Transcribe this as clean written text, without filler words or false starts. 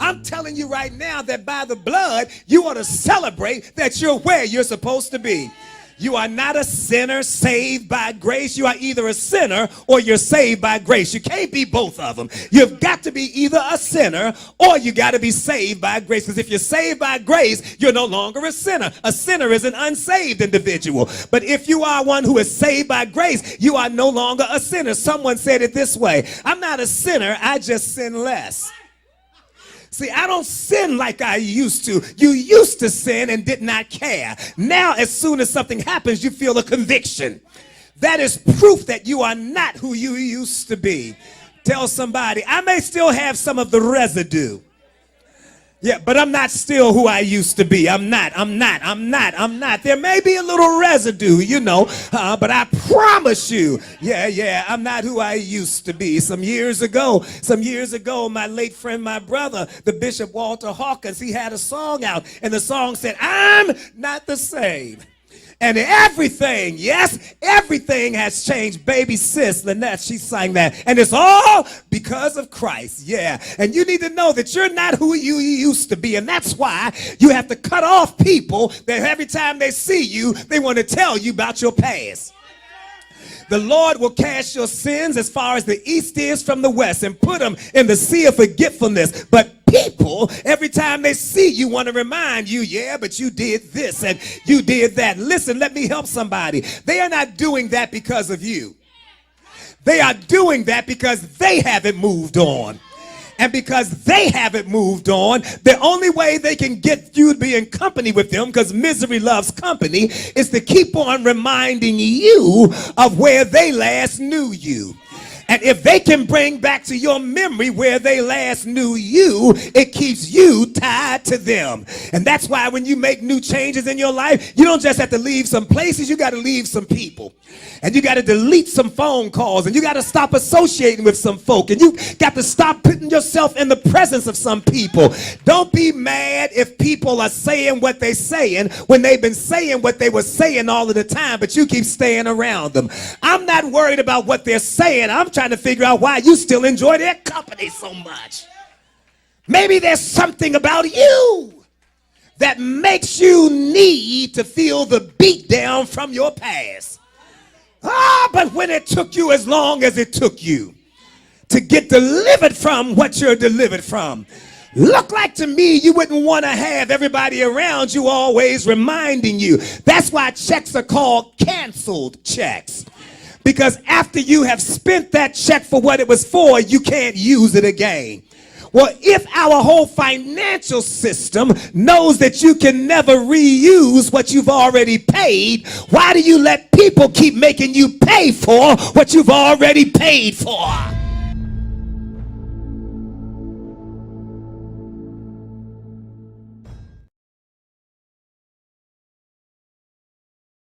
I'm telling you right now that by the blood, you ought to celebrate that you're where you're supposed to be. You are not a sinner saved by grace. You are either a sinner or you're saved by grace. You can't be both of them. You've got to be either a sinner or you got to be saved by grace. Because if you're saved by grace, you're no longer a sinner. A sinner is an unsaved individual. But if you are one who is saved by grace, you are no longer a sinner. Someone said it this way: I'm not a sinner, I just sin less. See, I don't sin like I used to. You used to sin and did not care. Now, as soon as something happens, you feel a conviction. That is proof that you are not who you used to be. Tell somebody, I may still have some of the residue. Yeah, but I'm not still who I used to be. I'm not. There may be a little residue, you know, but I promise you, I'm not who I used to be. Some years ago, my late friend, my brother, the Bishop Walter Hawkins, he had a song out, and the song said, I'm not the same. And everything, yes, everything has changed. Baby sis Lynette, she sang that. And it's all because of Christ, yeah. And you need to know that you're not who you used to be. And that's why you have to cut off people that every time they see you, they want to tell you about your past. The Lord will cast your sins as far as the east is from the west and put them in the sea of forgetfulness. But people, every time they see you, want to remind you, yeah, but you did this and you did that. Listen, let me help somebody. They are not doing that because of you. They are doing that because they haven't moved on. And because they haven't moved on, the only way they can get you to be in company with them, because misery loves company, is to keep on reminding you of where they last knew you. And if they can bring back to your memory where they last knew you, it keeps you tied to them. And that's why when you make new changes in your life, you don't just have to leave some places, you got to leave some people. And you got to delete some phone calls, and you got to stop associating with some folk, and you got to stop putting yourself in the presence of some people. Don't be mad if people are saying what they're saying when they've been saying what they were saying all of the time, but you keep staying around them. I'm not worried about what they're saying. I'm trying to figure out why you still enjoy their company so much. Maybe there's something about you that makes you need to feel the beat down from your past. But when it took you as long as it took you to get delivered from what you're delivered from, look like to me you wouldn't want to have everybody around you always reminding you. That's why checks are called canceled checks. Because after you have spent that check for what it was for, you can't use it again. Well, if our whole financial system knows that you can never reuse what you've already paid, why do you let people keep making you pay for what you've already paid for?